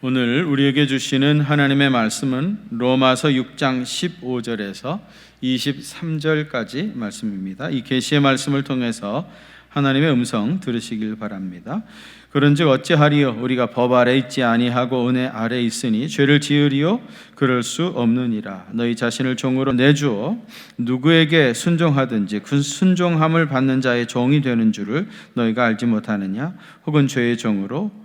오늘 우리에게 주시는 하나님의 말씀은 로마서 6장 15절에서 23절까지 말씀입니다. 이 계시의 말씀을 통해서 하나님의 음성 들으시길 바랍니다. 그런즉 어찌하리요? 우리가 법 아래 있지 아니하고 은혜 아래 있으니 죄를 지으리요? 그럴 수 없느니라. 너희 자신을 종으로 내주어 누구에게 순종하든지 그 순종함을 받는 자의 종이 되는 줄을 너희가 알지 못하느냐? 혹은 죄의 종으로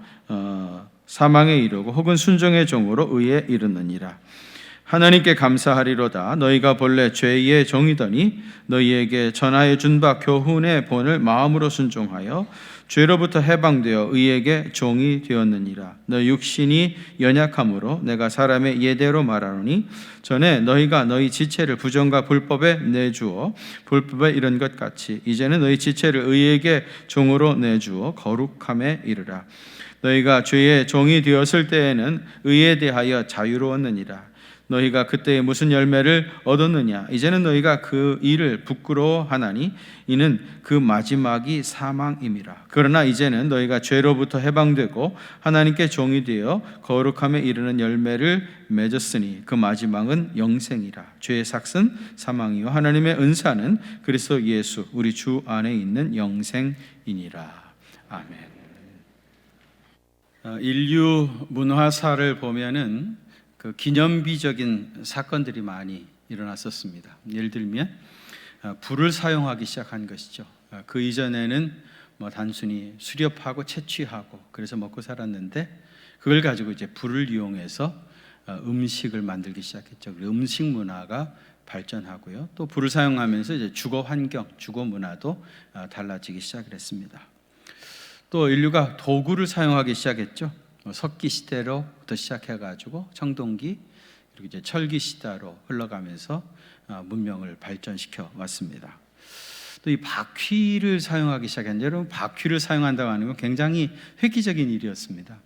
사망에 이르고 혹은 순종의 종으로 의에 이르느니라. 하나님께 감사하리로다. 너희가 본래 죄의 종이더니 너희에게 전하여 준 바 교훈의 본을 마음으로 순종하여 죄로부터 해방되어 의에게 종이 되었느니라. 너희 육신이 연약함으로 내가 사람의 예대로 말하노니 전에 너희가 너희 지체를 부정과 불법에 내주어 불법에 이른 것 같이 이제는 너희 지체를 의에게 종으로 내주어 거룩함에 이르라. 너희가 죄의 종이 되었을 때에는 의에 대하여 자유로웠느니라. 너희가 그때에 무슨 열매를 얻었느냐? 이제는 너희가 그 일을 부끄러워하나니 이는 그 마지막이 사망임이라. 그러나 이제는 너희가 죄로부터 해방되고 하나님께 종이 되어 거룩함에 이르는 열매를 맺었으니 그 마지막은 영생이라. 죄의 삭은 사망이요 하나님의 은사는 그리스도 예수 우리 주 안에 있는 영생이니라. 아멘. 인류 문화사를 보면은 그 기념비적인 사건들이 많이 일어났었습니다. 예를 들면 불을 사용하기 시작한 것이죠. 그 이전에는 단순히 수렵하고 채취하고 그래서 먹고 살았는데 그걸 가지고 이제 불을 이용해서 음식을 만들기 시작했죠. 음식 문화가 발전하고요. 또 불을 사용하면서 이제 주거 환경, 주거 문화도 달라지기 시작을 했습니다. 또 인류가 도구를 사용하기 시작했죠. 석기 시대로부터 시작해가지고 청동기 그리고 이제 철기 시대로 흘러가면서 문명을 발전시켜 왔습니다. 또 이 바퀴를 사용하기 시작했는데 여러분 바퀴를 사용한다고 하는 건 굉장히 획기적인 일이었습니다.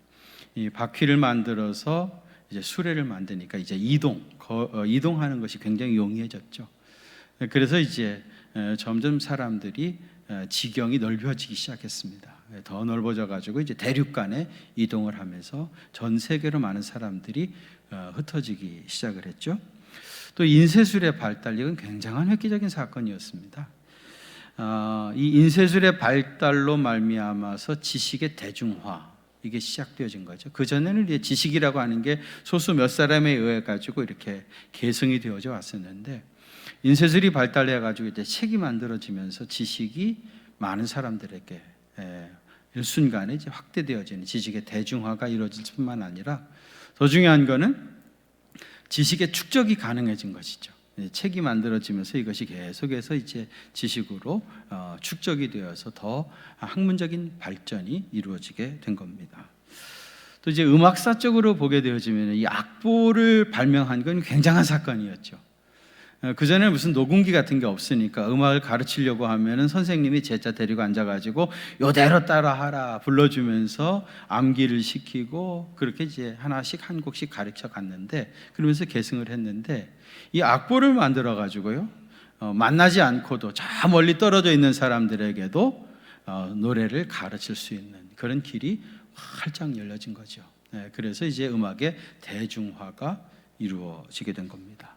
이 바퀴를 만들어서 이제 수레를 만드니까 이제 이동하는 것이 굉장히 용이해졌죠. 그래서 이제 점점 사람들이 지경이 넓어지기 시작했습니다. 더 넓어져 가지고 이제 대륙 간에 이동을 하면서 전 세계로 많은 사람들이 흩어지기 시작을 했죠. 또 인쇄술의 발달, 이건 굉장한 획기적인 사건이었습니다. 이 인쇄술의 발달로 말미암아서 지식의 대중화 이게 시작되어진 거죠. 그 전에는 이제 지식이라고 하는 게 소수 몇 사람에 의해 가지고 이렇게 계승이 되어져 왔었는데 인쇄술이 발달해 가지고 이제 책이 만들어지면서 지식이 많은 사람들에게 일순간에 이제 확대되어지는 지식의 대중화가 이루어질 뿐만 아니라 더 중요한 거는 지식의 축적이 가능해진 것이죠. 책이 만들어지면서 이것이 계속해서 이제 지식으로 축적이 되어서 더 학문적인 발전이 이루어지게 된 겁니다. 또 이제 음악사적으로 보게 되어지면 이 악보를 발명한 건 굉장한 사건이었죠. 그 전에 무슨 녹음기 같은 게 없으니까 음악을 가르치려고 하면은 선생님이 제자 데리고 앉아가지고 요대로 따라하라 불러주면서 암기를 시키고 그렇게 이제 하나씩 한 곡씩 가르쳐 갔는데 그러면서 계승을 했는데 이 악보를 만들어 가지고요 만나지 않고도 저 멀리 떨어져 있는 사람들에게도 노래를 가르칠 수 있는 그런 길이 활짝 열려진 거죠. 그래서 이제 음악의 대중화가 이루어지게 된 겁니다.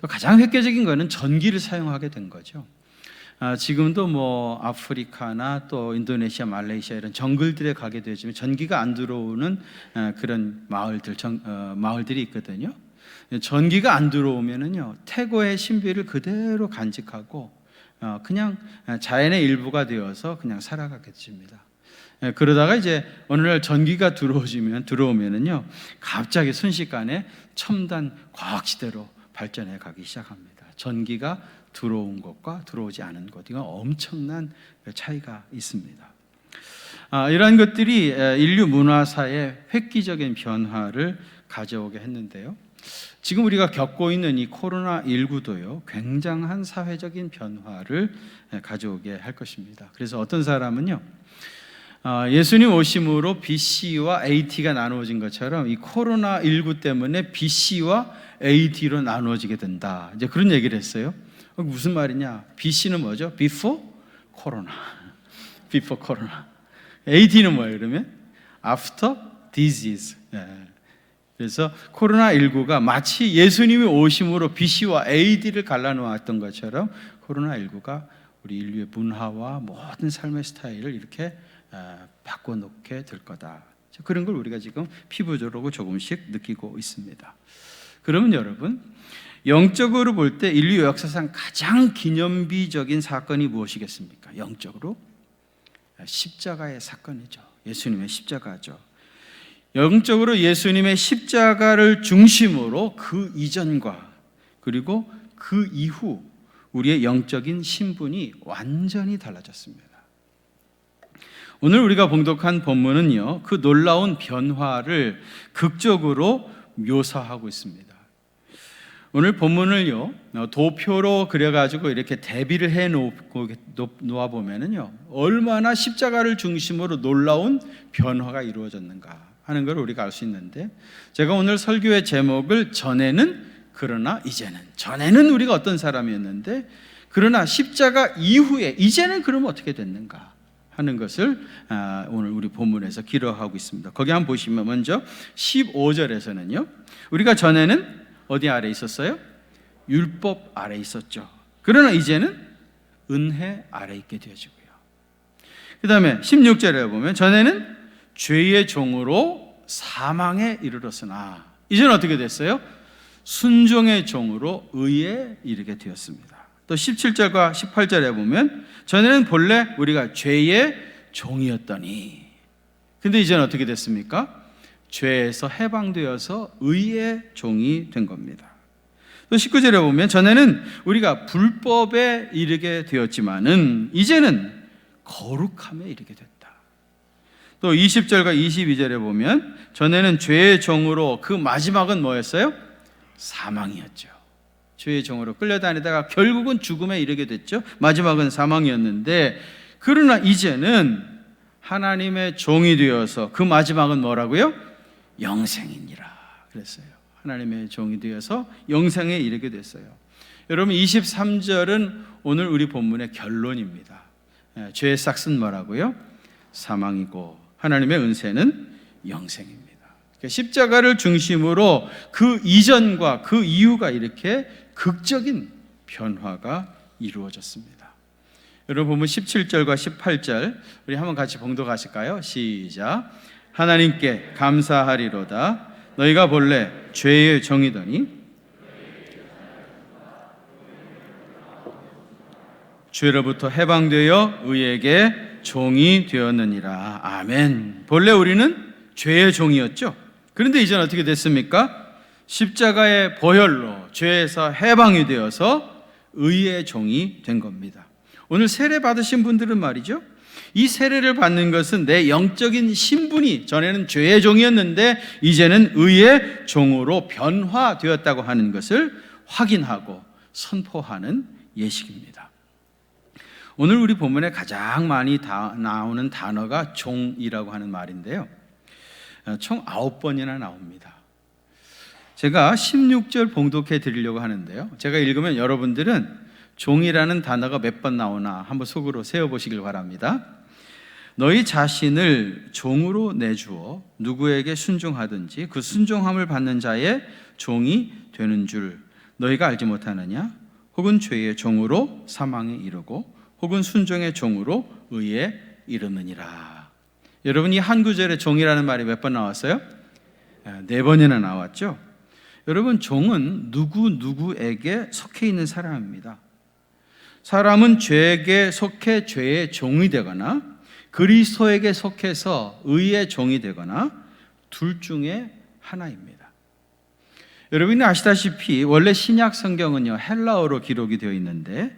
가장 획기적인 것은 전기를 사용하게 된 거죠. 지금도 아프리카나 또 인도네시아, 말레이시아 이런 정글들에 가게 되지만 전기가 안 들어오는 그런 마을들이 있거든요. 전기가 안 들어오면은요 태고의 신비를 그대로 간직하고 그냥 자연의 일부가 되어서 그냥 살아가게 됩니다. 그러다가 이제 어느 날 전기가 들어오면은요 갑자기 순식간에 첨단 과학시대로 발전해 가기 시작합니다. 전기가 들어온 것과 들어오지 않은 것 이건 엄청난 차이가 있습니다. 이러한 것들이 인류 문화사의 획기적인 변화를 가져오게 했는데요. 지금 우리가 겪고 있는 이 코로나19도요 굉장한 사회적인 변화를 가져오게 할 것입니다. 그래서 어떤 사람은요 예수님 오심으로 BC와 AT가 나누어진 것처럼 이 코로나19 때문에 BC와 AD로 나누어지게 된다. 이제 그런 얘기를 했어요. 무슨 말이냐? BC는 뭐죠? Before Corona. Before Corona. AD는 뭐예요? 그러면 After disease. 그래서 코로나19가 마치 예수님이 오심으로 BC와 AD를 갈라놓았던 것처럼 코로나19가 우리 인류의 문화와 모든 삶의 스타일을 이렇게 바꿔놓게 될 거다. 그런 걸 우리가 지금 피부적으로 조금씩 느끼고 있습니다. 그러면 여러분, 영적으로 볼 때 인류 역사상 가장 기념비적인 사건이 무엇이겠습니까? 영적으로 십자가의 사건이죠. 예수님의 십자가죠. 영적으로 예수님의 십자가를 중심으로 그 이전과 그리고 그 이후 우리의 영적인 신분이 완전히 달라졌습니다. 오늘 우리가 봉독한 본문은요, 그 놀라운 변화를 극적으로 묘사하고 있습니다. 오늘 본문을요, 도표로 그려가지고 이렇게 대비를 해 놓아 보면은요, 얼마나 십자가를 중심으로 놀라운 변화가 이루어졌는가 하는 걸 우리가 알 수 있는데, 제가 오늘 설교의 제목을 전에는 그러나 이제는, 전에는 우리가 어떤 사람이었는데 그러나 십자가 이후에 이제는 그러면 어떻게 됐는가 하는 것을 오늘 우리 본문에서 기록하고 있습니다. 거기 한번 보시면 먼저 15절에서는요, 우리가 전에는 어디 아래 있었어요? 율법 아래 있었죠. 그러나 이제는 은혜 아래 있게 되어지고요. 그 다음에 16절에 보면 전에는 죄의 종으로 사망에 이르렀으나 이제는 어떻게 됐어요? 순종의 종으로 의에 이르게 되었습니다. 또 17절과 18절에 보면 전에는 본래 우리가 죄의 종이었더니 근데 이제는 어떻게 됐습니까? 죄에서 해방되어서 의의 종이 된 겁니다. 또 19절에 보면 전에는 우리가 불법에 이르게 되었지만은 이제는 거룩함에 이르게 됐다. 또 20절과 22절에 보면 전에는 죄의 종으로 그 마지막은 뭐였어요? 사망이었죠. 죄의 종으로 끌려다니다가 결국은 죽음에 이르게 됐죠. 마지막은 사망이었는데 그러나 이제는 하나님의 종이 되어서 그 마지막은 뭐라고요? 영생이니라 그랬어요. 하나님의 종이 되어서 영생에 이르게 됐어요. 여러분 23절은 오늘 우리 본문의 결론입니다. 죄의 싹은 뭐라고요? 사망이고 하나님의 은혜는 영생입니다. 십자가를 중심으로 그 이전과 그 이후가 이렇게 극적인 변화가 이루어졌습니다. 여러분 보면 17절과 18절 우리 한번 같이 봉독하실까요? 시작. 하나님께 감사하리로다. 너희가 본래 죄의 종이더니 죄로부터 해방되어 의에게 종이 되었느니라. 아멘. 본래 우리는 죄의 종이었죠. 그런데 이제는 어떻게 됐습니까? 십자가의 보혈로 죄에서 해방이 되어서 의의 종이 된 겁니다. 오늘 세례 받으신 분들은 말이죠, 이 세례를 받는 것은 내 영적인 신분이 전에는 죄의 종이었는데 이제는 의의 종으로 변화되었다고 하는 것을 확인하고 선포하는 예식입니다. 오늘 우리 본문에 가장 많이 나오는 단어가 종이라고 하는 말인데요, 총 9번이나 나옵니다. 제가 16절 봉독해 드리려고 하는데요, 제가 읽으면 여러분들은 종이라는 단어가 몇 번 나오나 한번 속으로 세어보시길 바랍니다. 너희 자신을 종으로 내주어 누구에게 순종하든지 그 순종함을 받는 자의 종이 되는 줄 너희가 알지 못하느냐? 혹은 죄의 종으로 사망에 이르고 혹은 순종의 종으로 의에 이르느니라. 여러분 이 한 구절에 종이라는 말이 몇 번 나왔어요? 4번이나 나왔죠. 여러분 종은 누구에게 속해 있는 사람입니다. 사람은 죄에게 속해 죄의 종이 되거나 그리스도에게 속해서 의의 종이 되거나 둘 중에 하나입니다. 여러분이 아시다시피 원래 신약 성경은요 헬라어로 기록이 되어 있는데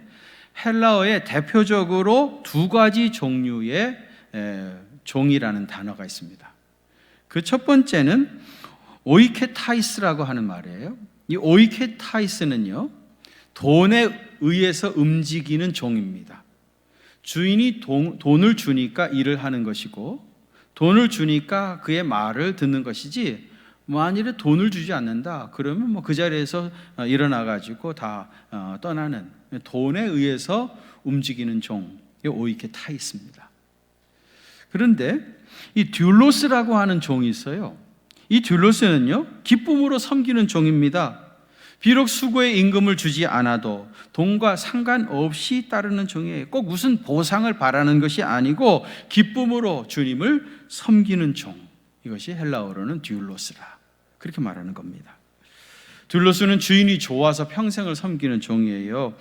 헬라어에 대표적으로 2가지 종류의 종이라는 단어가 있습니다. 그 첫 번째는 오이케타이스라고 하는 말이에요. 이 오이케타이스는요 돈에 의해서 움직이는 종입니다. 주인이 돈을 주니까 일을 하는 것이고 돈을 주니까 그의 말을 듣는 것이지 만일에 돈을 주지 않는다 그러면 그 자리에서 일어나 가지고 다 떠나는 돈에 의해서 움직이는 종이 오이케타이스입니다. 그런데 이 듀로스라고 하는 종이 있어요. 이 듀로스는요, 기쁨으로 섬기는 종입니다. 비록 수고의 임금을 주지 않아도 돈과 상관없이 따르는 종이에요. 꼭 무슨 보상을 바라는 것이 아니고 기쁨으로 주님을 섬기는 종. 이것이 헬라어로는 듀로스라, 그렇게 말하는 겁니다. 듀로스는 주인이 좋아서 평생을 섬기는 종이에요.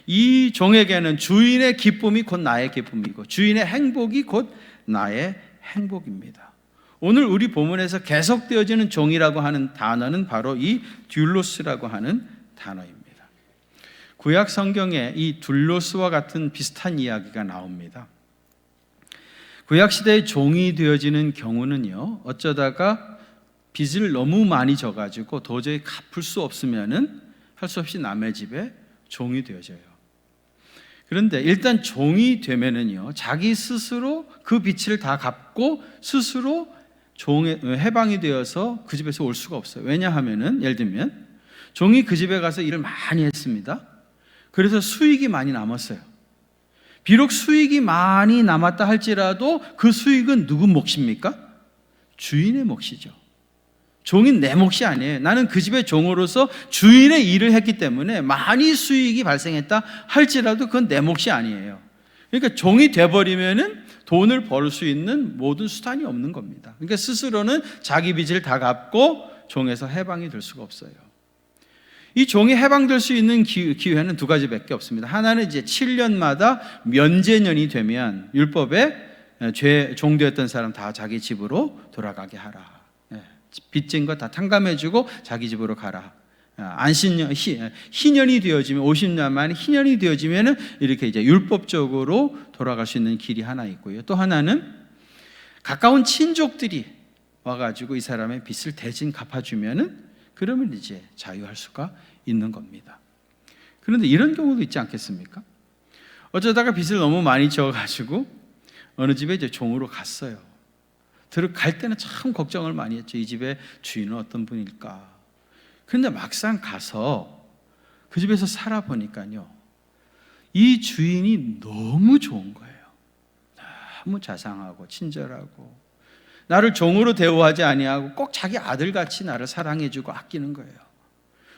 이 종에게는 주인의 기쁨이 곧 나의 기쁨이고 주인의 행복이 곧 나의 행복입니다. 오늘 우리 본문에서 계속되어지는 종이라고 하는 단어는 바로 이 듀로스라고 하는 단어입니다. 구약 성경에 이 듀로스와 같은 비슷한 이야기가 나옵니다. 구약 시대에 종이 되어지는 경우는요, 어쩌다가 빚을 너무 많이 져가지고 도저히 갚을 수 없으면은 할 수 없이 남의 집에 종이 되어져요. 그런데 일단 종이 되면은요, 자기 스스로 그 빚을 다 갚고 스스로 종에 해방이 되어서 그 집에서 올 수가 없어요. 왜냐하면은 예를 들면 종이 그 집에 가서 일을 많이 했습니다. 그래서 수익이 많이 남았어요. 비록 수익이 많이 남았다 할지라도 그 수익은 누구 몫입니까? 주인의 몫이죠. 종인 내 몫이 아니에요. 나는 그 집의 종으로서 주인의 일을 했기 때문에 많이 수익이 발생했다 할지라도 그건 내 몫이 아니에요. 그러니까 종이 돼버리면은 돈을 벌 수 있는 모든 수단이 없는 겁니다. 그러니까 스스로는 자기 빚을 다 갚고 종에서 해방이 될 수가 없어요. 이 종이 해방될 수 있는 기회는 두 가지밖에 없습니다. 하나는 이제 7년마다 면제년이 되면 율법에 종되었던 사람 다 자기 집으로 돌아가게 하라. 빚진 거 다 탕감해주고 자기 집으로 가라. 희년이 되어지면 50년 만에 희년이 되어지면은 이렇게 이제 율법적으로 돌아갈 수 있는 길이 하나 있고요. 또 하나는 가까운 친족들이 와가지고 이 사람의 빚을 대신 갚아주면은 그러면 이제 자유할 수가 있는 겁니다. 그런데 이런 경우도 있지 않겠습니까? 어쩌다가 빚을 너무 많이 져가지고 어느 집에 이제 종으로 갔어요. 들어갈 때는 참 걱정을 많이 했죠. 이 집의 주인은 어떤 분일까? 그런데 막상 가서 그 집에서 살아보니까요, 이 주인이 너무 좋은 거예요. 너무 자상하고 친절하고 나를 종으로 대우하지 아니하고 꼭 자기 아들같이 나를 사랑해주고 아끼는 거예요.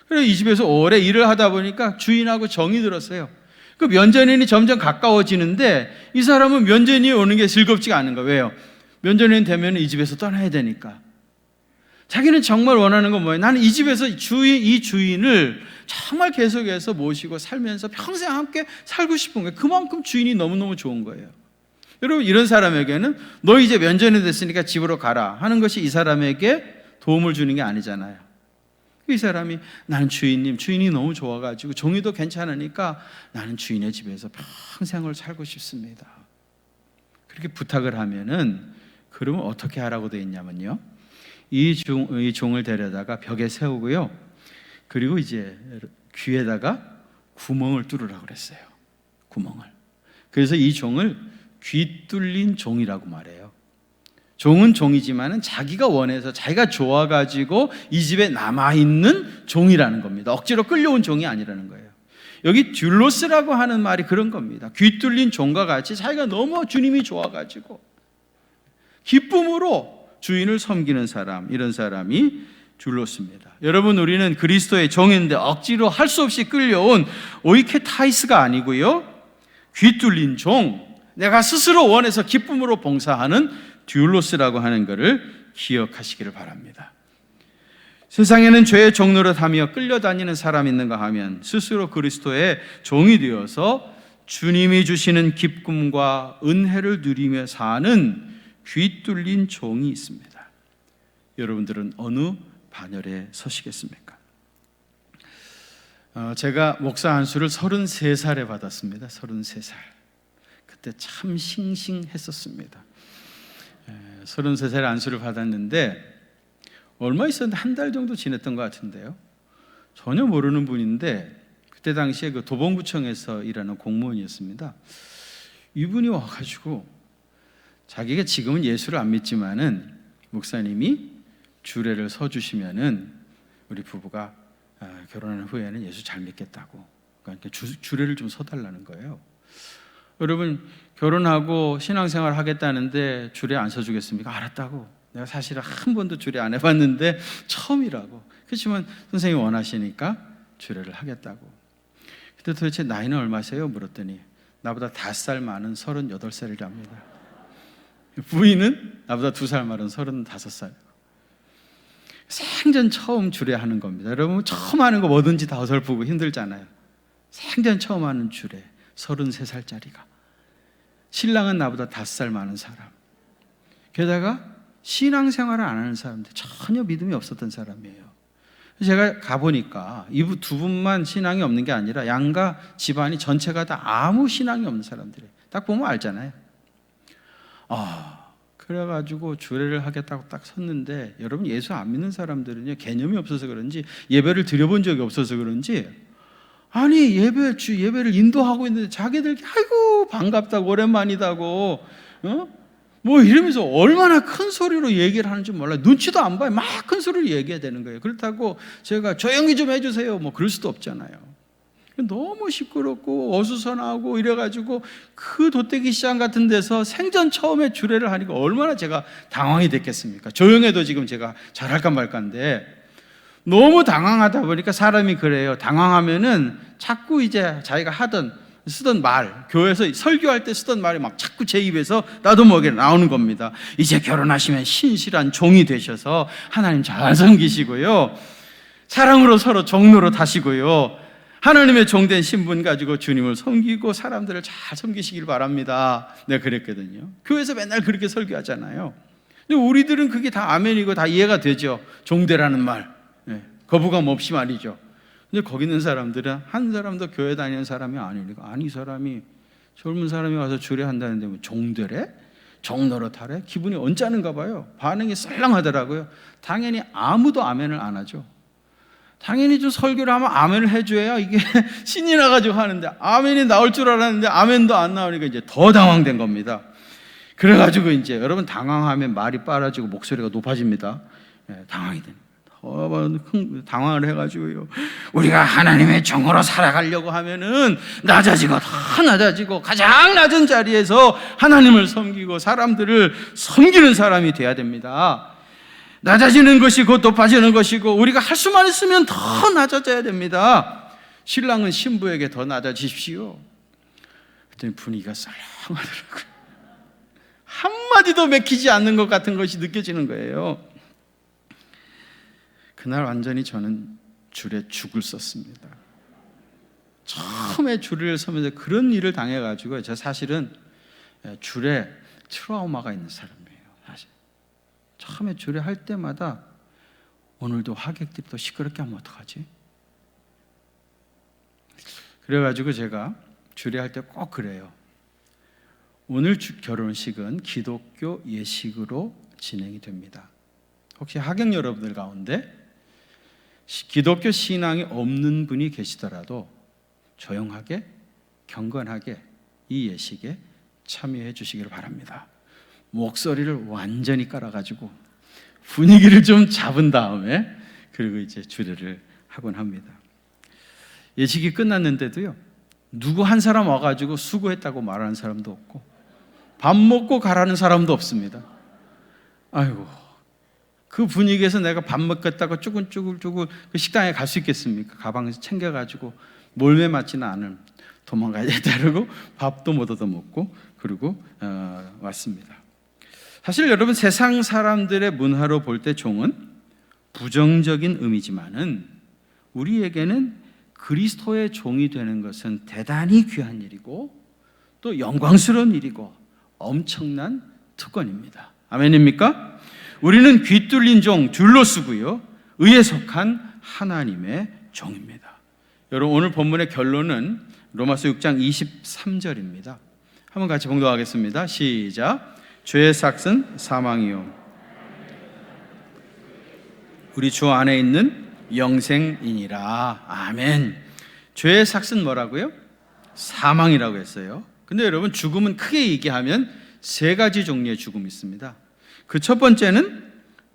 그래서 이 집에서 오래 일을 하다 보니까 주인하고 정이 들었어요. 그 면전인이 점점 가까워지는데 이 사람은 면전인이 오는 게 즐겁지가 않은 거예요. 왜요? 면전인 되면 이 집에서 떠나야 되니까. 자기는 정말 원하는 건 뭐예요? 나는 이 집에서 이 주인을 정말 계속해서 모시고 살면서 평생 함께 살고 싶은 거예요. 그만큼 주인이 너무너무 좋은 거예요. 여러분, 이런 사람에게는 너 이제 면전이 됐으니까 집으로 가라 하는 것이 이 사람에게 도움을 주는 게 아니잖아요. 이 사람이 나는 주인이 너무 좋아가지고 종이도 괜찮으니까 나는 주인의 집에서 평생을 살고 싶습니다. 그렇게 부탁을 하면은 그러면 어떻게 하라고 되어 있냐면요, 이 종을 데려다가 벽에 세우고요, 그리고 이제 귀에다가 구멍을 뚫으라고 그랬어요. 구멍을. 그래서 이 종을 귀 뚫린 종이라고 말해요. 종은 종이지만은 자기가 원해서 자기가 좋아가지고 이 집에 남아있는 종이라는 겁니다. 억지로 끌려온 종이 아니라는 거예요. 여기 듀로스라고 하는 말이 그런 겁니다. 귀 뚫린 종과 같이 자기가 너무 주님이 좋아가지고 기쁨으로 주인을 섬기는 사람, 이런 사람이 듀로스입니다. 여러분, 우리는 그리스도의 종인데 억지로 할 수 없이 끌려온 오이케타이스가 아니고요, 귀 뚫린 종, 내가 스스로 원해서 기쁨으로 봉사하는 듀로스라고 하는 것을 기억하시기를 바랍니다. 세상에는 죄의 종노릇하며 끌려다니는 사람이 있는가 하면 스스로 그리스도의 종이 되어서 주님이 주시는 기쁨과 은혜를 누리며 사는 귀 뚫린 종이 있습니다. 여러분들은 어느 반열에 서시겠습니까? 제가 목사 안수를 33살에 받았습니다. 33살. 그때 참 싱싱했었습니다. 33살에 안수를 받았는데 얼마 있었는데 한 달 정도 지냈던 것 같은데요, 전혀 모르는 분인데 그때 당시에 그 도봉구청에서 일하는 공무원이었습니다. 이분이 와가지고 자기가 지금은 예수를 안 믿지만은 목사님이 주례를 서주시면은 우리 부부가 결혼한 후에는 예수 잘 믿겠다고, 그러니까 주례를 좀 서달라는 거예요. 여러분 결혼하고 신앙생활 하겠다는데 줄에 안 서주겠습니까? 알았다고. 내가 사실은 한 번도 줄에 안 해봤는데 처음이라고. 그렇지만 선생님이 원하시니까 주례를 하겠다고. 그때 도대체 나이는 얼마세요? 물었더니 나보다 5살 많은 38살이랍니다. 부인은 나보다 2살 많은 35살. 생전 처음 주례하는 겁니다. 여러분 처음 하는 거 뭐든지 다 어설프고 힘들잖아요. 생전 처음 하는 주례 33살짜리가. 신랑은 나보다 5살 많은 사람. 게다가 신앙생활을 안 하는 사람들, 전혀 믿음이 없었던 사람이에요. 제가 가보니까 이 두 분만 신앙이 없는 게 아니라 양가 집안이 전체가 다 아무 신앙이 없는 사람들이에요. 딱 보면 알잖아요. 그래가지고 주례를 하겠다고 딱 섰는데, 여러분 예수 안 믿는 사람들은요 개념이 없어서 그런지, 예배를 드려본 적이 없어서 그런지, 아니 예배를 인도하고 있는데 자기들 아이고 반갑다고 오랜만이다고 뭐 이러면서 얼마나 큰 소리로 얘기를 하는지 몰라요. 눈치도 안 봐요. 막 큰 소리로 얘기해야 되는 거예요. 그렇다고 제가 조용히 좀 해주세요 뭐 그럴 수도 없잖아요. 너무 시끄럽고 어수선하고 이래가지고 그 돗대기 시장 같은 데서 생전 처음에 주례를 하니까 얼마나 제가 당황이 됐겠습니까? 조용해도 지금 제가 잘할까 말까인데, 너무 당황하다 보니까 사람이 그래요. 당황하면은 자꾸 이제 자기가 쓰던 말, 교회에서 설교할 때 쓰던 말이 막 자꾸 제 입에서 나도 모르게 나오는 겁니다. 이제 결혼하시면 신실한 종이 되셔서 하나님 잘 섬기시고요, 사랑으로 서로 종로로 타시고요, 하나님의 종된 신분 가지고 주님을 섬기고 사람들을 잘 섬기시길 바랍니다. 내가 그랬거든요. 교회에서 맨날 그렇게 설교하잖아요. 근데 우리들은 그게 다 아멘이고 다 이해가 되죠. 종되라는 말, 거부감 없이 말이죠. 근데 거기 있는 사람들은 한 사람도 교회 다니는 사람이 아니니까, 아니 이 사람이 젊은 사람이 와서 주례한다는데 뭐 종되래? 종노릇하래? 기분이 언짢은가 봐요. 반응이 썰렁하더라고요. 당연히 아무도 아멘을 안 하죠. 당연히 좀 설교를 하면 아멘을 해줘야 이게 신이 나가지고 하는데, 아멘이 나올 줄 알았는데 아멘도 안 나오니까 이제 더 당황된 겁니다. 그래가지고 이제 여러분 당황하면 말이 빨라지고 목소리가 높아집니다. 당황이 됩니다. 당황을 해가지고요, 우리가 하나님의 종으로 살아가려고 하면은 낮아지고 더 낮아지고 가장 낮은 자리에서 하나님을 섬기고 사람들을 섬기는 사람이 돼야 됩니다. 낮아지는 것이 곧 높아지는 것이고, 우리가 할 수만 있으면 더 낮아져야 됩니다. 신랑은 신부에게 더 낮아지십시오. 그랬더니 분위기가 썰렁하더라고요. 한마디도 맥히지 않는 것 같은 것이 느껴지는 거예요. 그날 완전히 저는 줄에 죽을 썼습니다. 처음에 줄을 서면서 그런 일을 당해가지고, 제가 사실은 줄에 트라우마가 있는 사람이에요. 사실 처음에 줄에 할 때마다 오늘도 하객들이 또 시끄럽게 하면 어떡하지? 그래가지고 제가 줄에 할 때 꼭 그래요. 오늘 결혼식은 기독교 예식으로 진행이 됩니다. 혹시 하객 여러분들 가운데 기독교 신앙이 없는 분이 계시더라도 조용하게 경건하게 이 예식에 참여해 주시기를 바랍니다. 목소리를 완전히 깔아가지고 분위기를 좀 잡은 다음에 그리고 이제 주례를 하곤 합니다. 예식이 끝났는데도요, 누구 한 사람 와가지고 수고했다고 말하는 사람도 없고 밥 먹고 가라는 사람도 없습니다. 아이고, 그 분위기에서 내가 밥 먹겠다고 쭈글쭈글 그 식당에 갈 수 있겠습니까? 가방에서 챙겨가지고 몰매 맞지는 않은 도망가야 되고 밥도 못 얻어먹고 그리고 왔습니다. 사실 여러분, 세상 사람들의 문화로 볼 때 종은 부정적인 의미지만은 우리에게는 그리스도의 종이 되는 것은 대단히 귀한 일이고 또 영광스러운 일이고 엄청난 특권입니다. 아멘입니까? 우리는 귀 뚫린 종 둘로스고요, 의에 속한 하나님의 종입니다. 여러분, 오늘 본문의 결론은 로마서 6장 23절입니다. 한번 같이 봉독하겠습니다. 시작. 죄의 삭은 사망이요 우리 주 안에 있는 영생이니라. 아멘. 죄의 삭은 뭐라고요? 사망이라고 했어요. 근데 여러분, 죽음은 크게 얘기하면 3가지 종류의 죽음이 있습니다. 그 첫 번째는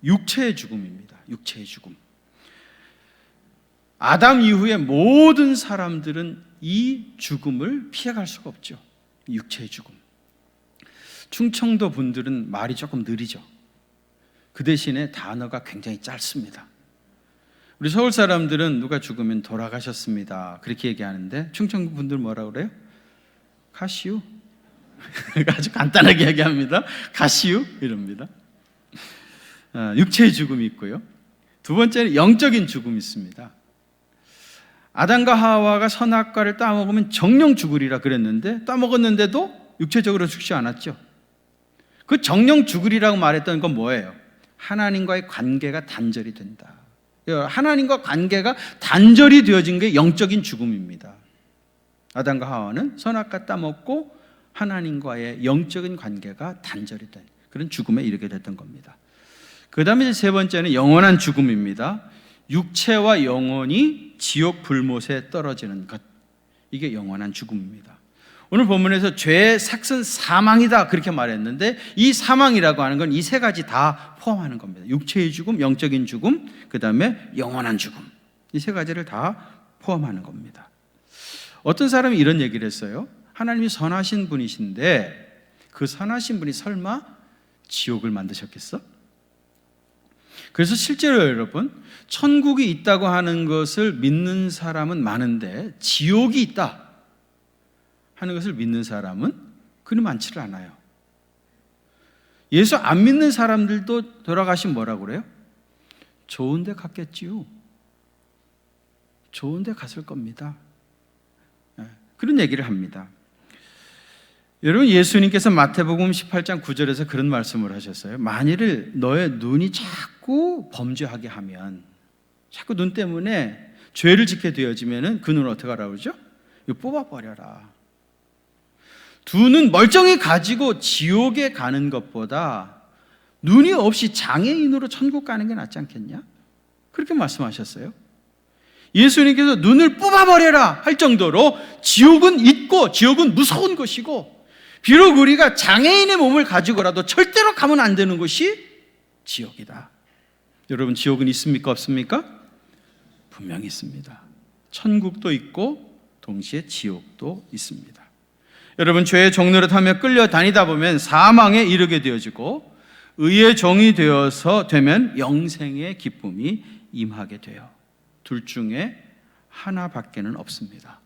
육체의 죽음입니다. 육체의 죽음. 아담 이후에 모든 사람들은 이 죽음을 피해갈 수가 없죠. 육체의 죽음. 충청도 분들은 말이 조금 느리죠. 그 대신에 단어가 굉장히 짧습니다. 우리 서울 사람들은 누가 죽으면 돌아가셨습니다 그렇게 얘기하는데 충청도 분들 뭐라 그래요? 가시우. 아주 간단하게 얘기합니다. 가시우 이럽니다. 육체의 죽음이 있고요. 두 번째는 영적인 죽음이 있습니다. 아담과 하와가 선악과를 따먹으면 정령 죽으리라 그랬는데 따먹었는데도 육체적으로 죽지 않았죠. 그 정령 죽으리라고 말했던 건 뭐예요? 하나님과의 관계가 단절이 된다. 하나님과 관계가 단절이 되어진 게 영적인 죽음입니다. 아담과 하와는 선악과 따먹고 하나님과의 영적인 관계가 단절이 된 그런 죽음에 이르게 됐던 겁니다. 그 다음에 세 번째는 영원한 죽음입니다. 육체와 영혼이 지옥 불못에 떨어지는 것, 이게 영원한 죽음입니다. 오늘 본문에서 죄의 삭은 사망이다 그렇게 말했는데 이 사망이라고 하는 건 이 세 가지 다 포함하는 겁니다. 육체의 죽음, 영적인 죽음, 그 다음에 영원한 죽음, 이 세 가지를 다 포함하는 겁니다. 어떤 사람이 이런 얘기를 했어요. 하나님이 선하신 분이신데 그 선하신 분이 설마 지옥을 만드셨겠어? 그래서 실제로 여러분, 천국이 있다고 하는 것을 믿는 사람은 많은데 지옥이 있다 하는 것을 믿는 사람은 그리 많지를 않아요. 예수 안 믿는 사람들도 돌아가시면 뭐라고 그래요? 좋은 데 갔겠지요. 좋은 데 갔을 겁니다. 그런 얘기를 합니다. 여러분, 예수님께서 마태복음 18장 9절에서 그런 말씀을 하셨어요. 만일 너의 눈이 자꾸 범죄하게 하면, 자꾸 눈 때문에 죄를 짓게 되어지면 그 눈을 어떻게 하라고 그러죠? 이거 뽑아버려라. 두 눈 멀쩡히 가지고 지옥에 가는 것보다 눈이 없이 장애인으로 천국 가는 게 낫지 않겠냐? 그렇게 말씀하셨어요. 예수님께서 눈을 뽑아버려라 할 정도로 지옥은 있고 지옥은 무서운 것이고, 비록 우리가 장애인의 몸을 가지고라도 절대로 가면 안 되는 곳이 지옥이다. 여러분, 지옥은 있습니까? 없습니까? 분명히 있습니다. 천국도 있고 동시에 지옥도 있습니다. 여러분, 죄의 종노릇하며 끌려다니다 보면 사망에 이르게 되어지고 의의 종이 되면 영생의 기쁨이 임하게 돼요. 둘 중에 하나밖에는 없습니다.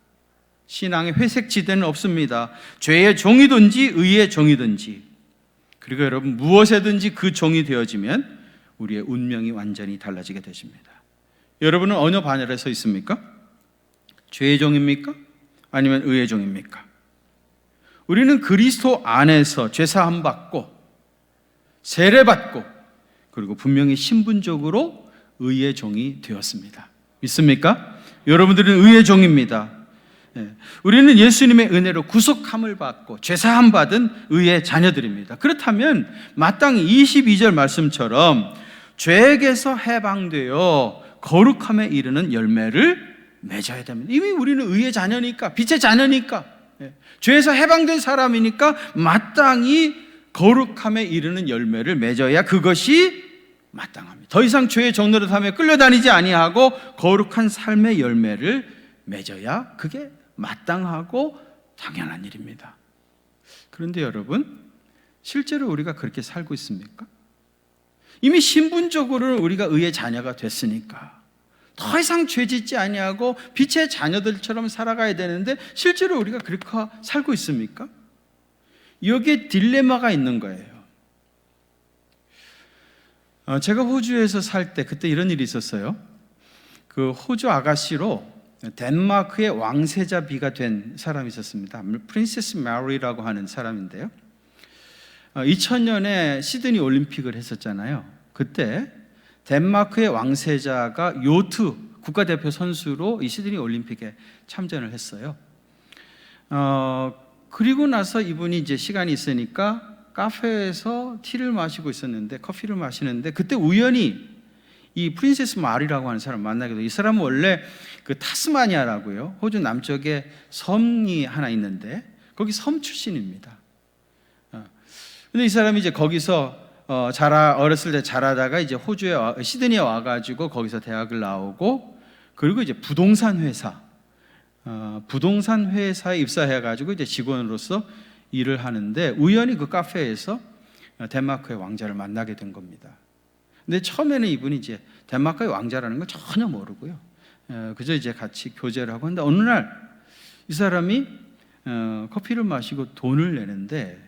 신앙의 회색지대는 없습니다. 죄의 종이든지 의의 종이든지, 그리고 여러분, 무엇에든지 그 종이 되어지면 우리의 운명이 완전히 달라지게 되십니다. 여러분은 어느 반열에 서 있습니까? 죄의 종입니까? 아니면 의의 종입니까? 우리는 그리스도 안에서 죄사함 받고 세례받고 그리고 분명히 신분적으로 의의 종이 되었습니다. 믿습니까? 여러분들은 의의 종입니다. 우리는 예수님의 은혜로 구속함을 받고 죄사함 받은 의의 자녀들입니다. 그렇다면 마땅히 22절 말씀처럼 죄에게서 해방되어 거룩함에 이르는 열매를 맺어야 됩니다. 이미 우리는 의의 자녀니까, 빛의 자녀니까, 죄에서 해방된 사람이니까 마땅히 거룩함에 이르는 열매를 맺어야 그것이 마땅합니다. 더 이상 죄의 종노릇하며 끌려다니지 아니하고 거룩한 삶의 열매를 맺어야 그게 마땅하고 당연한 일입니다. 그런데 여러분, 실제로 우리가 그렇게 살고 있습니까? 이미 신분적으로는 우리가 의의 자녀가 됐으니까 더 이상 죄 짓지 아니하고 빛의 자녀들처럼 살아가야 되는데 실제로 우리가 그렇게 살고 있습니까? 여기에 딜레마가 있는 거예요. 제가 호주에서 살 때 그때 이런 일이 있었어요. 그 호주 아가씨로 덴마크의 왕세자 비가 된 사람이 있었습니다. 프린세스 마리라고 하는 사람인데요. 2000년에 시드니 올림픽을 했었잖아요. 그때 덴마크의 왕세자가 요트 국가대표 선수로 이 시드니 올림픽에 참전을 했어요. 그리고 나서 이분이 이제 시간이 있으니까 카페에서 티를 마시고 있었는데, 커피를 마시는데 그때 우연히 이 프린세스 마리라고 하는 사람을 만나게 돼요. 이 사람은 원래 그 타스마니아라고요, 호주 남쪽에 섬이 하나 있는데 거기 섬 출신입니다. 근데 이 사람이 이제 거기서 어렸을 때 자라다가 이제 호주에 시드니에 와가지고 거기서 대학을 나오고, 그리고 이제 부동산 회사 부동산 회사에 입사해가지고 이제 직원으로서 일을 하는데 우연히 그 카페에서 덴마크의 왕자를 만나게 된 겁니다. 근데 처음에는 이분이 이제 덴마크의 왕자라는 걸 전혀 모르고요. 그저 이제 같이 교제를 하고 했는데 어느 날 이 사람이 커피를 마시고 돈을 내는데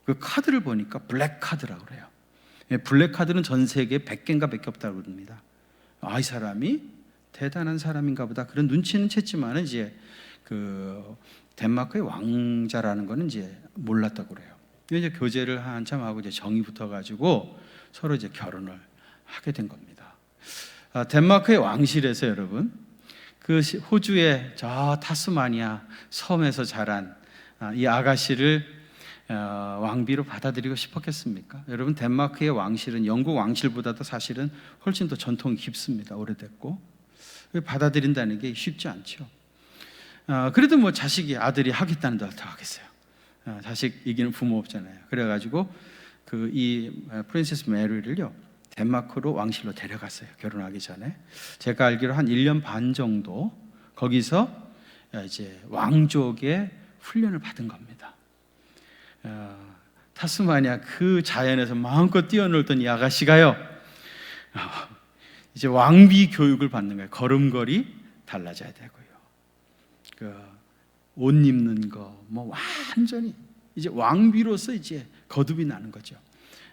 그 카드를 보니까 블랙 카드라고 그래요. 블랙 카드는 전 세계에 100개인가 밖에 없다고 그럽니다. 이 사람이 대단한 사람인가 보다 그런 눈치는 챘지만 이제 그 덴마크의 왕자라는 거는 이제 몰랐다고 그래요. 이제 교제를 한참 하고 이제 정이 붙어가지고 서로 이제 결혼을 하게 된 겁니다. 덴마크의 왕실에서 여러분 그 호주의 저 타스마니아 섬에서 자란 이 아가씨를 왕비로 받아들이고 싶었겠습니까? 여러분 덴마크의 왕실은 영국 왕실보다도 사실은 훨씬 더 전통이 깊습니다. 오래됐고 받아들인다는 게 쉽지 않죠. 그래도 뭐 자식이 아들이 하겠다는데 어떻게 하겠어요? 자식 이기는 부모 없잖아요. 그래가지고 그 이 프린세스 메리를요 덴마크로 왕실로 데려갔어요. 결혼하기 전에. 제가 알기로 한 1년 반 정도 거기서 이제 왕족의 훈련을 받은 겁니다. 타스마니아 그 자연에서 마음껏 뛰어놀던 이 아가씨가요 이제 왕비 교육을 받는 거예요. 걸음걸이 달라져야 되고요. 그 옷 입는 거 뭐 완전히 이제 왕비로서 이제 거듭이 나는 거죠.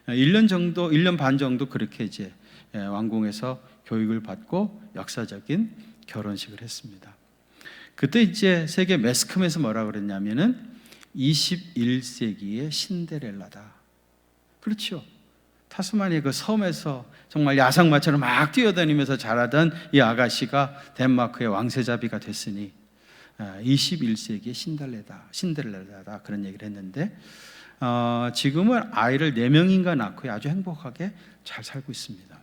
1년 반 정도 그렇게 이제 왕궁에서 교육을 받고 역사적인 결혼식을 했습니다. 그때 이제 세계 매스컴에서 뭐라 그랬냐면은 21세기의 신데렐라다. 그렇죠. 타스마니아 그 섬에서 정말 야상마처럼 막 뛰어다니면서 자라던 이 아가씨가 덴마크의 왕세자비가 됐으니 21세기의 신데렐라다 그런 얘기를 했는데 지금은 아이를 4명인가 낳고 아주 행복하게 잘 살고 있습니다.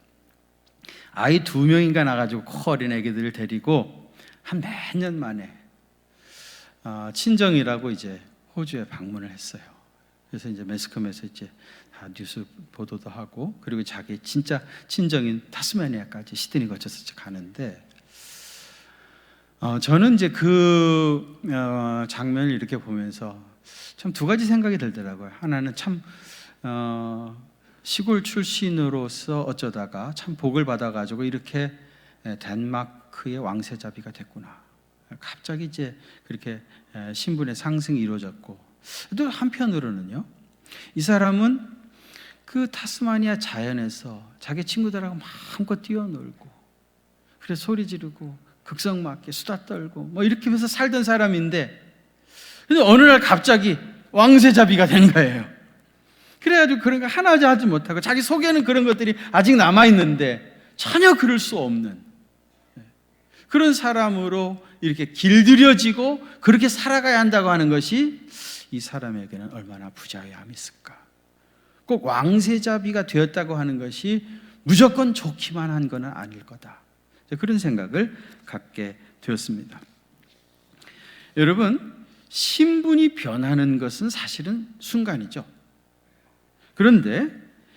아이 2명인가 낳아가지고 어린 애기들을 데리고 한 몇 년 만에 친정이라고 이제 호주에 방문을 했어요. 그래서 이제 매스컴에서 이제 다 뉴스 보도도 하고 그리고 자기 진짜 친정인 타스마니아까지 시드니 거쳐서 가는데 저는 이제 그 장면을 이렇게 보면서 참 2가지 생각이 들더라고요. 하나는 참 시골 출신으로서 어쩌다가 참 복을 받아가지고 이렇게 덴마크의 왕세자비가 됐구나. 갑자기 이제 그렇게 신분의 상승이 이루어졌고 또 한편으로는요. 이 사람은 그 타스마니아 자연에서 자기 친구들하고 마음껏 뛰어놀고 그래 소리 지르고 극성맞게 수다 떨고 뭐 이렇게 하면서 살던 사람인데 근데 어느 날 갑자기 왕세자비가 된 거예요. 그래가지고 그런 거 하나도 하지 못하고 자기 속에는 그런 것들이 아직 남아있는데 전혀 그럴 수 없는 그런 사람으로 이렇게 길들여지고 그렇게 살아가야 한다고 하는 것이 이 사람에게는 얼마나 부자유함이 있을까. 꼭 왕세자비가 되었다고 하는 것이 무조건 좋기만 한 것은 아닐 거다. 그런 생각을 갖게 되었습니다. 여러분, 신분이 변하는 것은 사실은 순간이죠. 그런데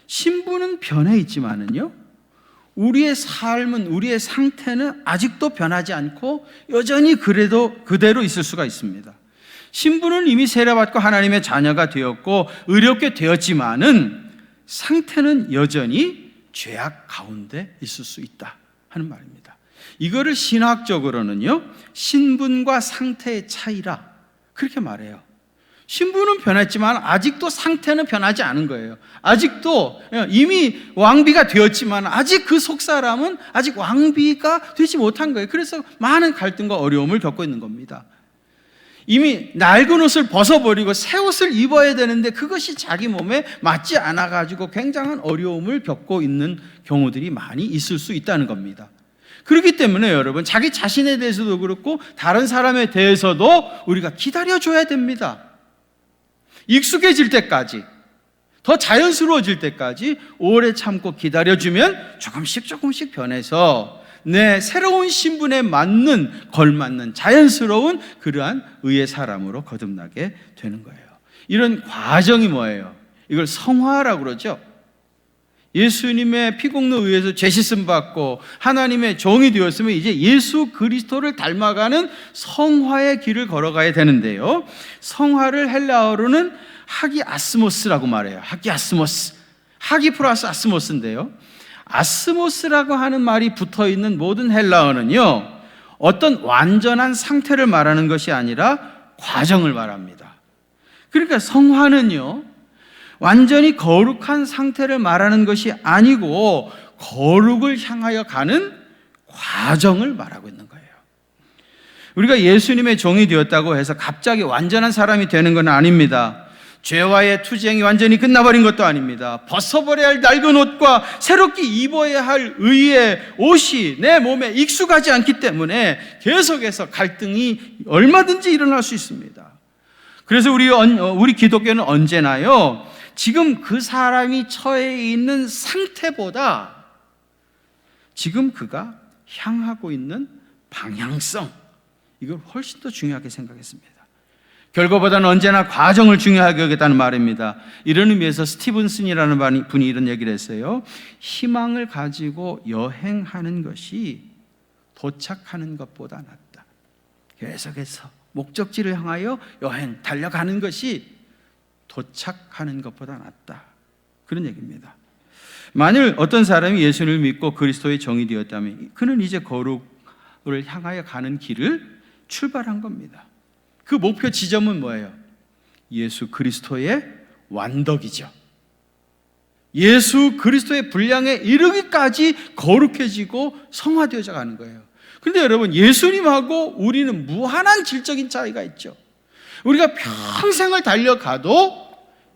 신분은 변해 있지만은요, 우리의 삶은, 우리의 상태는 아직도 변하지 않고 여전히 그대로 있을 수가 있습니다. 신분은 이미 세례받고 하나님의 자녀가 되었고 의롭게 되었지만은 상태는 여전히 죄악 가운데 있을 수 있다 하는 말입니다. 이거를 신학적으로는요, 신분과 상태의 차이라 그렇게 말해요. 신분은 변했지만 아직도 상태는 변하지 않은 거예요. 아직도 이미 왕비가 되었지만 아직 그 속사람은 아직 왕비가 되지 못한 거예요. 그래서 많은 갈등과 어려움을 겪고 있는 겁니다. 이미 낡은 옷을 벗어버리고 새 옷을 입어야 되는데 그것이 자기 몸에 맞지 않아가지고 굉장한 어려움을 겪고 있는 경우들이 많이 있을 수 있다는 겁니다. 그렇기 때문에 여러분, 자기 자신에 대해서도 그렇고 다른 사람에 대해서도 우리가 기다려줘야 됩니다. 익숙해질 때까지, 더 자연스러워질 때까지 오래 참고 기다려주면 조금씩 변해서 내 새로운 신분에 맞는, 걸맞는 자연스러운 그러한 의의 사람으로 거듭나게 되는 거예요. 이런 과정이 뭐예요? 이걸 성화라고 그러죠. 예수님의 피공로에 의해서 죄 씻음 받고 하나님의 종이 되었으면 이제 예수 그리스도를 닮아가는 성화의 길을 걸어가야 되는데요, 성화를 헬라어로는 하기아스모스라고 말해요. 하기아스모스, 하기 플러스 아스모스인데요, 아스모스라고 하는 말이 붙어있는 모든 헬라어는요, 어떤 완전한 상태를 말하는 것이 아니라 과정을 말합니다. 그러니까 성화는요, 완전히 거룩한 상태를 말하는 것이 아니고 거룩을 향하여 가는 과정을 말하고 있는 거예요. 우리가 예수님의 종이 되었다고 해서 갑자기 완전한 사람이 되는 건 아닙니다. 죄와의 투쟁이 완전히 끝나버린 것도 아닙니다. 벗어버려야 할 낡은 옷과 새롭게 입어야 할 의의 옷이 내 몸에 익숙하지 않기 때문에 계속해서 갈등이 얼마든지 일어날 수 있습니다. 그래서 우리 기독교는 언제나요, 지금 그 사람이 처해 있는 상태보다 지금 그가 향하고 있는 방향성, 이걸 훨씬 더 중요하게 생각했습니다. 결과보다는 언제나 과정을 중요하게 여겼다는 말입니다. 이런 의미에서 스티븐슨이라는 분이 이런 얘기를 했어요. 희망을 가지고 여행하는 것이 도착하는 것보다 낫다. 계속해서 목적지를 향하여 달려가는 것이 도착하는 것보다 낫다, 그런 얘기입니다. 만일 어떤 사람이 예수를 믿고 그리스도의 종이 되었다면 그는 이제 거룩을 향하여 가는 길을 출발한 겁니다. 그 목표 지점은 뭐예요? 예수 그리스도의 완덕이죠. 예수 그리스도의 분량에 이르기까지 거룩해지고 성화되어져 가는 거예요. 그런데 여러분, 예수님하고 우리는 무한한 질적인 차이가 있죠. 우리가 평생을 달려가도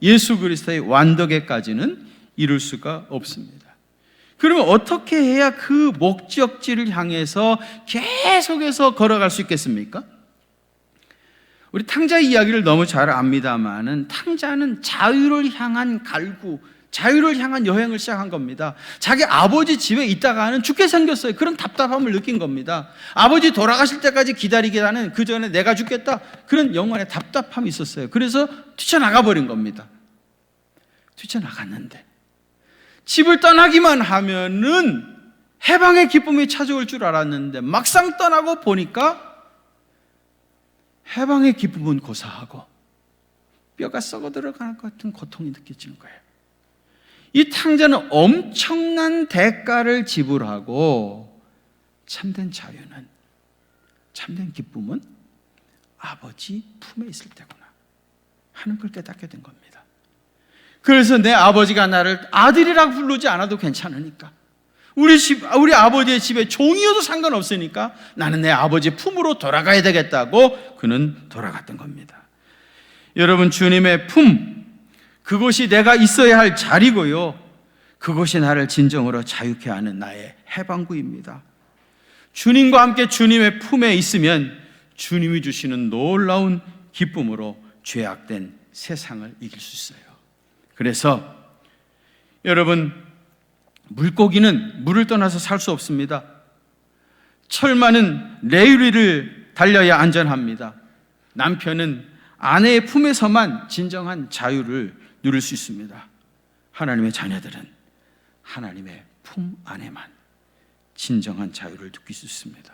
예수 그리스도의 완덕에까지는 이룰 수가 없습니다. 그러면 어떻게 해야 그 목적지를 향해서 계속해서 걸어갈 수 있겠습니까? 우리 탕자 이야기를 너무 잘 압니다만은 탕자는 자유를 향한 갈구, 자유를 향한 여행을 시작한 겁니다. 자기 아버지 집에 있다가는 죽게 생겼어요. 그런 답답함을 느낀 겁니다. 아버지 돌아가실 때까지 기다리기라는, 그 전에 내가 죽겠다, 그런 영혼의 답답함이 있었어요. 그래서 뛰쳐나가 버린 겁니다. 뛰쳐나갔는데 집을 떠나기만 하면은 해방의 기쁨이 찾아올 줄 알았는데 막상 떠나고 보니까 해방의 기쁨은 고사하고 뼈가 썩어 들어가는 것 같은 고통이 느껴지는 거예요. 이 탕자는 엄청난 대가를 지불하고 참된 자유는, 참된 기쁨은 아버지 품에 있을 때구나 하는 걸 깨닫게 된 겁니다. 그래서 내 아버지가 나를 아들이라고 부르지 않아도 괜찮으니까, 우리 아버지의 집에 종이어도 상관없으니까 나는 내 아버지 품으로 돌아가야 되겠다고 그는 돌아갔던 겁니다. 여러분, 주님의 품, 그곳이 내가 있어야 할 자리고요, 그것이 나를 진정으로 자유케 하는 나의 해방구입니다. 주님과 함께 주님의 품에 있으면 주님이 주시는 놀라운 기쁨으로 죄악된 세상을 이길 수 있어요. 그래서 여러분, 물고기는 물을 떠나서 살 수 없습니다. 철마는 레유리를 달려야 안전합니다. 남편은 아내의 품에서만 진정한 자유를 누릴 수 있습니다. 하나님의 자녀들은 하나님의 품 안에만 진정한 자유를 느낄 수 있습니다.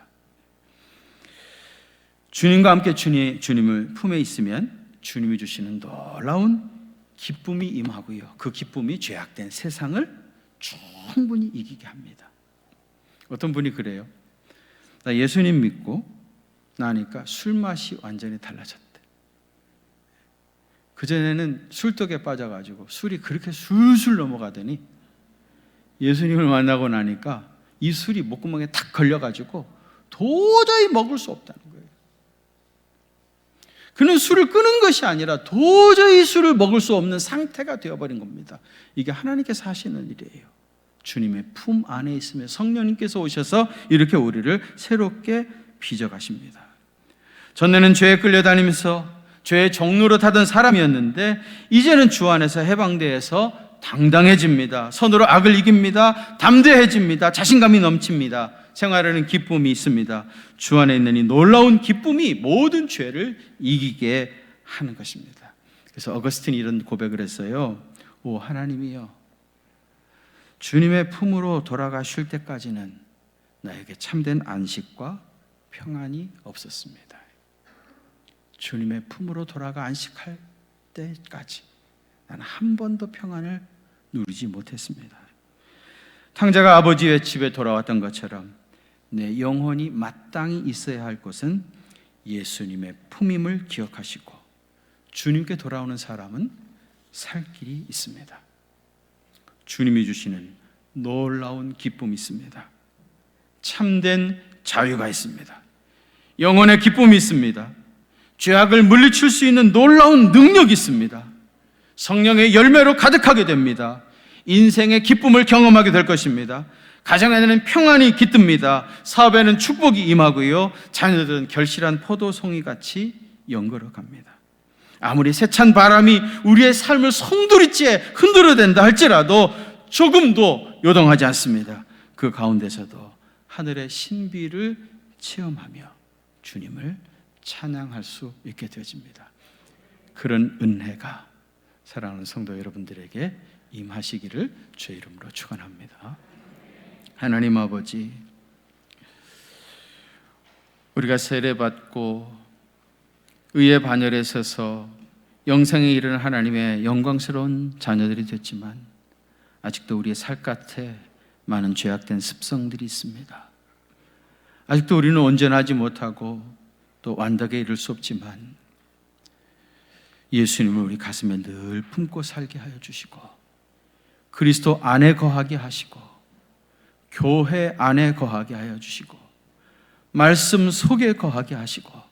주님과 함께 주님을 품에 있으면 주님이 주시는 놀라운 기쁨이 임하고요, 그 기쁨이 죄악된 세상을 충분히 이기게 합니다. 어떤 분이 그래요. 나 예수님 믿고 나니까 술맛이 완전히 달라졌대. 그전에는 술독에 빠져가지고 술이 그렇게 술술 넘어가더니 예수님을 만나고 나니까 이 술이 목구멍에 탁 걸려가지고 도저히 먹을 수 없다는 거예요. 그는 술을 끄는 것이 아니라 도저히 술을 먹을 수 없는 상태가 되어버린 겁니다. 이게 하나님께서 하시는 일이에요. 주님의 품 안에 있으면 성령님께서 오셔서 이렇게 우리를 새롭게 빚어가십니다. 전에는 죄에 끌려다니면서 죄의 종로로 타던 사람이었는데 이제는 주 안에서 해방되어서 당당해집니다. 손으로 악을 이깁니다. 담대해집니다. 자신감이 넘칩니다. 생활하는 기쁨이 있습니다. 주 안에 있는 이 놀라운 기쁨이 모든 죄를 이기게 하는 것입니다. 그래서 어거스틴이 이런 고백을 했어요. 오 하나님이여, 주님의 품으로 돌아가실 때까지는 나에게 참된 안식과 평안이 없었습니다. 주님의 품으로 돌아가 안식할 때까지 나는 한 번도 평안을 누리지 못했습니다. 탕자가 아버지의 집에 돌아왔던 것처럼 내 영혼이 마땅히 있어야 할 곳은 예수님의 품임을 기억하시고 주님께 돌아오는 사람은 살 길이 있습니다. 주님이 주시는 놀라운 기쁨이 있습니다. 참된 자유가 있습니다. 영혼의 기쁨이 있습니다. 죄악을 물리칠 수 있는 놀라운 능력이 있습니다. 성령의 열매로 가득하게 됩니다. 인생의 기쁨을 경험하게 될 것입니다. 가정에는 평안이 깃듭니다. 사업에는 축복이 임하고요, 자녀들은 결실한 포도송이 같이 연걸어 갑니다. 아무리 세찬 바람이 우리의 삶을 송두리째 흔들어댄다 할지라도 조금도 요동하지 않습니다. 그 가운데서도 하늘의 신비를 체험하며 주님을 찬양할 수 있게 되어집니다. 그런 은혜가 사랑하는 성도 여러분들에게 임하시기를 주의 이름으로 축원합니다. 하나님 아버지, 우리가 세례받고 의의 반열에 서서 영생에 이르는 하나님의 영광스러운 자녀들이 됐지만 아직도 우리의 살갗에 많은 죄악된 습성들이 있습니다. 아직도 우리는 온전하지 못하고 또 완벽에 이를 수 없지만 예수님을 우리 가슴에 늘 품고 살게 하여 주시고 그리스도 안에 거하게 하시고 교회 안에 거하게 하여 주시고 말씀 속에 거하게 하시고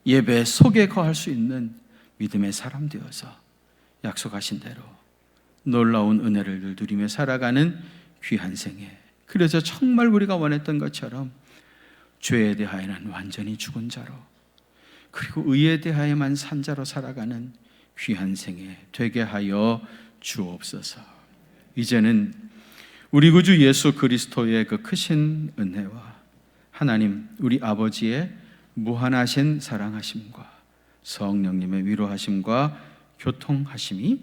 예배 속에 거할 수 있는 믿음의 사람 되어서 약속하신 대로 놀라운 은혜를 늘 누리며 살아가는 귀한 생애, 그래서 정말 우리가 원했던 것처럼 죄에 대하여는 완전히 죽은 자로 그리고 의에 대하여만 산 자로 살아가는 귀한 생애 되게 하여 주옵소서. 이제는 우리 구주 예수 그리스도의 그 크신 은혜와 하나님 우리 아버지의 무한하신 사랑하심과 성령님의 위로하심과 교통하심이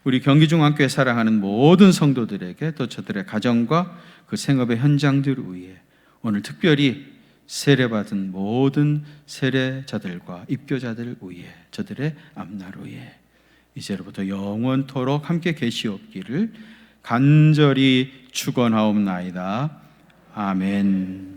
우리 경기중앙교회 사랑하는 모든 성도들에게 또 저들의 가정과 그 생업의 현장들 위에 오늘 특별히 세례받은 모든 세례자들과 입교자들 위에 저들의 앞날 위에 이제로부터 영원토록 함께 계시옵기를 간절히 축원하옵나이다. 아멘.